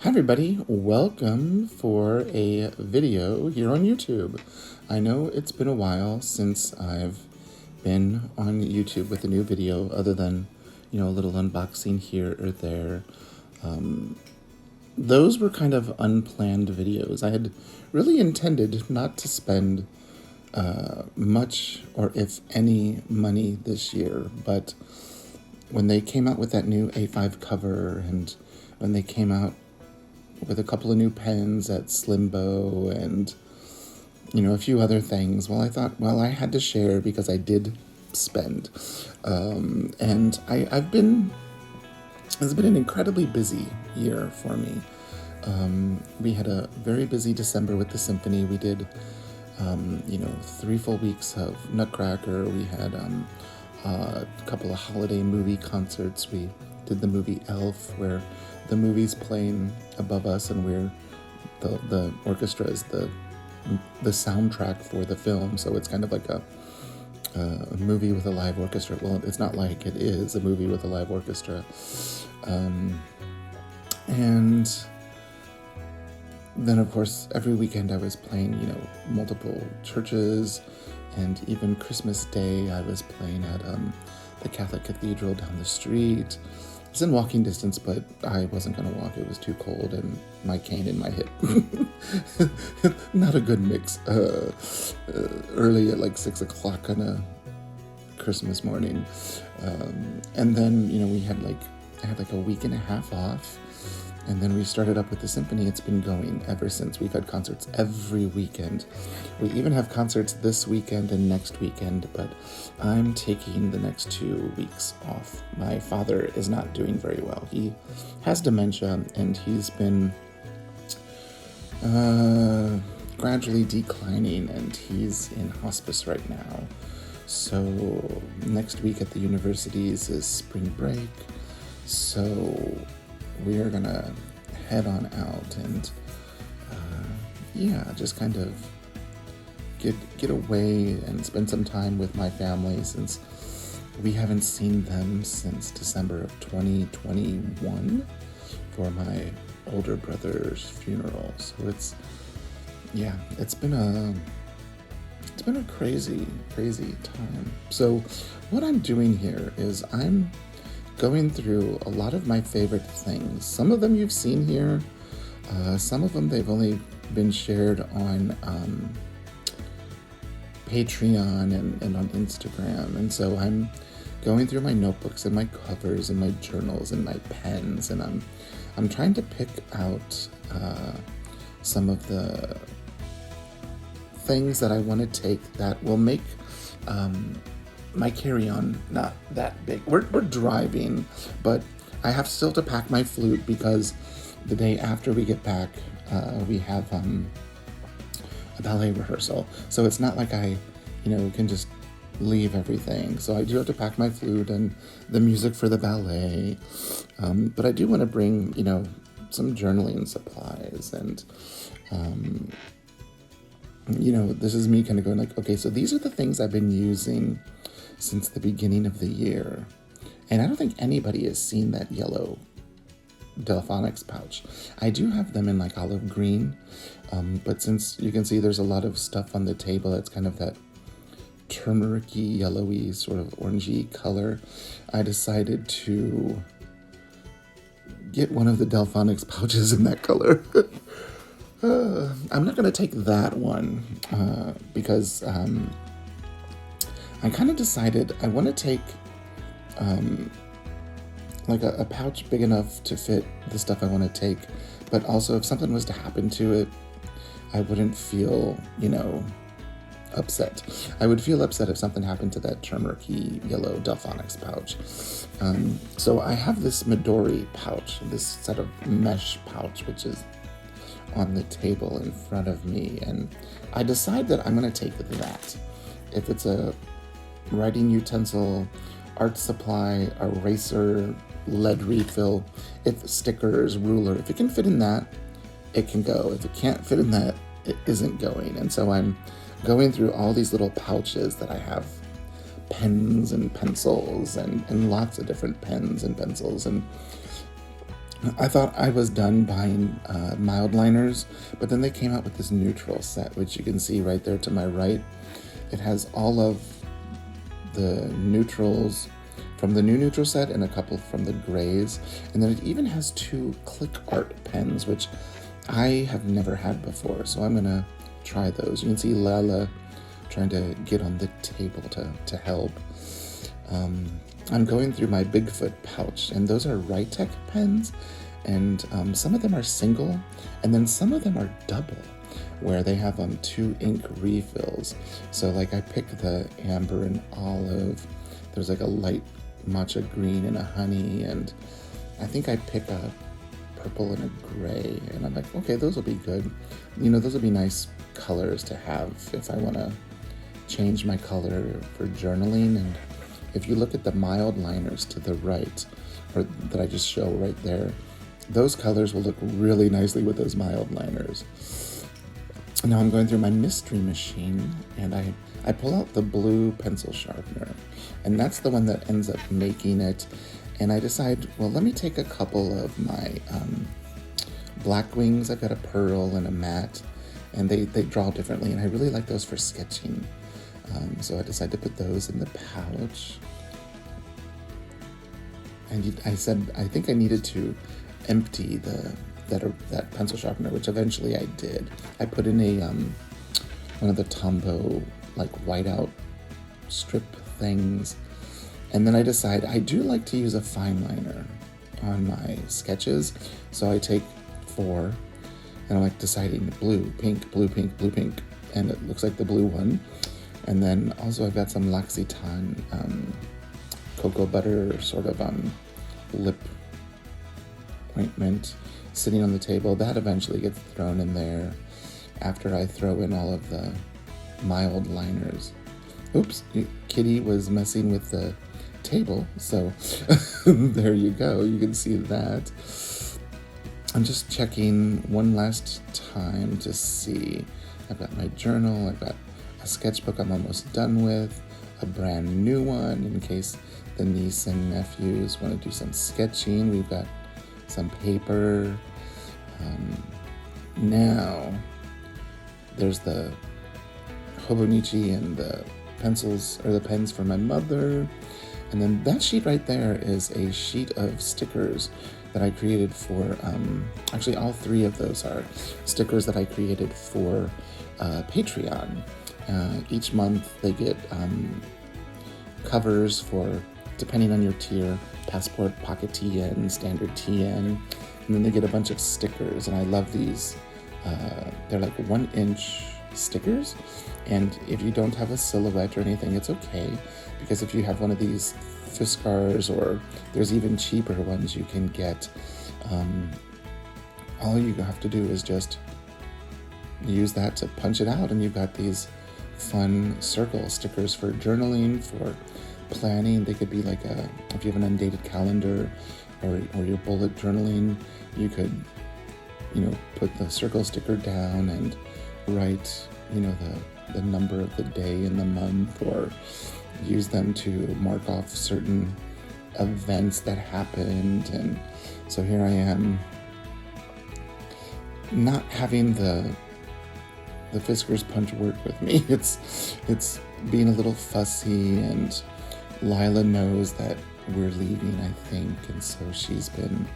Hi everybody, welcome for a video here on YouTube. I know it's been a while since I've been on YouTube with a new video other than, a little unboxing here or there. Those were kind of unplanned videos. I had really intended not to spend much or if any money this year, but when they came out with that new A5 cover and when they came out with a couple of new pens at Slimbo and, a few other things. Well, I thought, I had to share because I did spend. And it's been an incredibly busy year for me. We had a very busy December with the symphony. We did, 3 full weeks of Nutcracker. We had a couple of holiday movie concerts. We did the movie Elf, where the movie's playing above us and the orchestra is the soundtrack for the film. So it's kind of like a movie with a live orchestra. Well, it's not like it is a movie with a live orchestra. And then, of course, every weekend I was playing, multiple churches, and even Christmas Day I was playing at the Catholic Cathedral down the street. It's in walking distance, but I wasn't going to walk. It was too cold, and my cane in my hip. Not a good mix. Early at like 6 o'clock on a Christmas morning. And then, I had like a week and a half off. And then we started up with the symphony. It's been going ever since. We've had concerts every weekend. We even have concerts this weekend and next weekend, but I'm taking the next 2 weeks off. My father is not doing very well. He has dementia, and he's been gradually declining, and he's in hospice right now. So next week at the universities is spring break. So we are gonna head on out and just kind of get away and spend some time with my family, since we haven't seen them since December of 2021 for my older brother's funeral. So it's been a crazy time. So what I'm doing here is I'm going through a lot of my favorite things. Some of them you've seen here. Some of them they've only been shared on Patreon and on Instagram. And so I'm going through my notebooks and my covers and my journals and my pens, and I'm trying to pick out some of the things that I want to take that will make my carry-on not that big. We're driving, but I have still to pack my flute because the day after we get back, we have a ballet rehearsal. So it's not like I, can just leave everything. So I do have to pack my flute and the music for the ballet. But I do want to bring, some journaling supplies, and this is me kind of going like, okay, so these are the things I've been using since the beginning of the year. And I don't think anybody has seen that yellow Delphonics pouch. I do have them in like olive green, but since you can see there's a lot of stuff on the table, it's kind of that turmeric-y, yellowy, sort of orangey color, I decided to get one of the Delphonics pouches in that color. I'm not going to take that one because I kind of decided I want to take like a pouch big enough to fit the stuff I want to take, but also if something was to happen to it, I wouldn't feel, upset. I would feel upset if something happened to that turmeric-y yellow Delphonics pouch. So I have this Midori pouch, this set of mesh pouch, which is on the table in front of me, and I decide that I'm going to take that. If it's a writing utensil, art supply, eraser, lead refill, if stickers, ruler, if it can fit in that, it can go. If it can't fit in that, it isn't going. And so I'm going through all these little pouches that I have pens and pencils and lots of different pens and pencils. And I thought I was done buying mild liners, but then they came out with this neutral set, which you can see right there to my right. It has all of the neutrals from the new neutral set and a couple from the grays. And then it even has 2 click art pens, which I have never had before. So I'm gonna try those. You can see Lala trying to get on the table to help. I'm going through my Bigfoot pouch, and those are Rytec pens, and some of them are single, and then some of them are double, where they have 2 ink refills. So like I picked the amber and olive, there's like a light matcha green and a honey, and I think I pick a purple and a gray, and I'm like, okay, those will be good. You know, those will be nice colors to have if I want to change my color for journaling. And if you look at the mild liners to the right, or that I just show right there, those colors will look really nicely with those mild liners. Now I'm going through my mystery machine, and I pull out the blue pencil sharpener, and that's the one that ends up making it. And I decide, well, let me take a couple of my black wings. I've got a pearl and a matte, and they draw differently, and I really like those for sketching. So I decided to put those in the pouch. And I said, I think I needed to empty that pencil sharpener, which eventually I did. I put in a one of the Tombow like whiteout strip things, and then I decide I do like to use a fine liner on my sketches. So I take 4, and I'm like deciding blue, pink, blue, pink, blue, pink, and it looks like the blue one. And then also I've got some L'Occitane cocoa butter sort of lip ointment sitting on the table. That eventually gets thrown in there after I throw in all of the mild liners. Oops, Kitty was messing with the table, so there you go. You can see that. I'm just checking one last time to see. I've got my journal, I've got a sketchbook I'm almost done with, a brand new one in case the niece and nephews want to do some sketching. We've got some paper. Now there's the Hobonichi and the pencils or the pens for my mother. And then that sheet right there is a sheet of stickers that I created for, actually all 3 of those are stickers that I created for Patreon. Each month they get covers for, depending on your tier, Passport, Pocket TN, Standard TN, and then they get a bunch of stickers, and I love these. They're like 1-inch stickers, and if you don't have a silhouette or anything, it's okay, because if you have one of these Fiskars, or there's even cheaper ones you can get, all you have to do is just use that to punch it out, and you've got these fun circle stickers for journaling, for planning. They could be like if you have an undated calendar or your bullet journaling, you could, put the circle sticker down and write, the number of the day in the month, or use them to mark off certain events that happened. And so here I am, not having the Fiskars punch work with me. It's being a little fussy, and Lila knows that we're leaving, I think, and so she's been,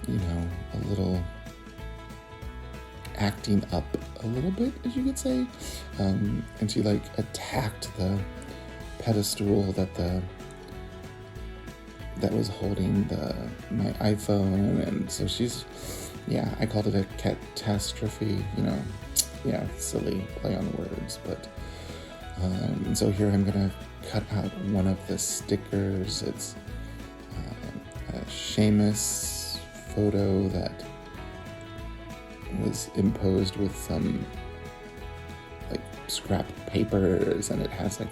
a little acting up a little bit, as you could say, and she attacked the pedestal that was holding my iPhone, and so she's, I called it a catastrophe, silly play on words, but and so here I'm gonna cut out one of the stickers. It's a Seamus photo that was imposed with some scrap papers, and it has a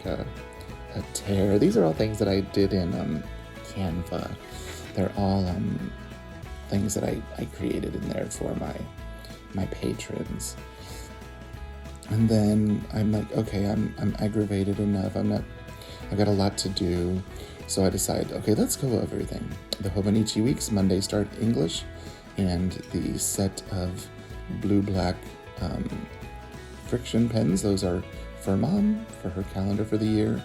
tear. These are all things that I did in Canva. They're all things that I created in there for my patrons. And then I'm like, okay, I'm aggravated enough. I've got a lot to do. So I decided, okay, let's go over everything. The Hobonichi weeks, Monday start English, and the set of blue-black friction pens, those are for Mom, for her calendar for the year.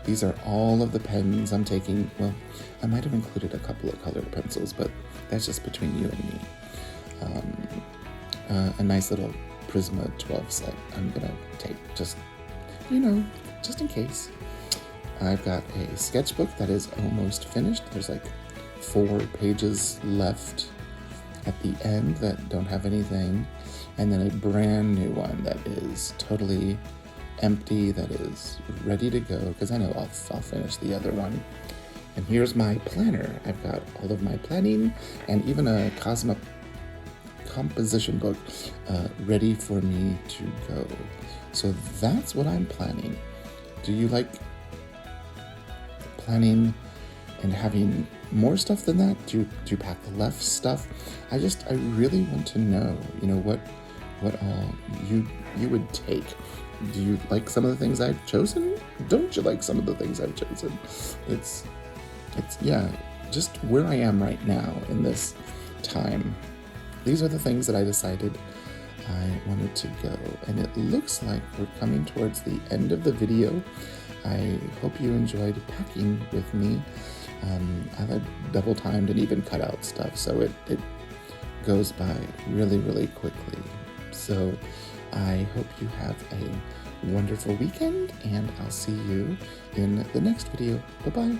These are all of the pens I'm taking. Well, I might have included a couple of colored pencils, but that's just between you and me. A nice little Prisma 12 set I'm gonna take, just in case. I've got a sketchbook that is almost finished. There's like 4 pages left at the end that don't have anything, and then a brand new one that is totally empty, that is ready to go, because I know I'll finish the other one. And here's my planner. I've got all of my planning and even a composition book ready for me to go. So that's what I'm planning. Do you like planning and having more stuff than that? Do you pack less stuff? I really want to know, what all you would take. Do you like some of the things I've chosen? Don't you like some of the things I've chosen? It's just where I am right now in this time. These are the things that I decided I wanted to go, and it looks like we're coming towards the end of the video. I hope you enjoyed packing with me. I had double timed and even cut out stuff, so it goes by really, really quickly. So I hope you have a wonderful weekend, and I'll see you in the next video. Bye-bye.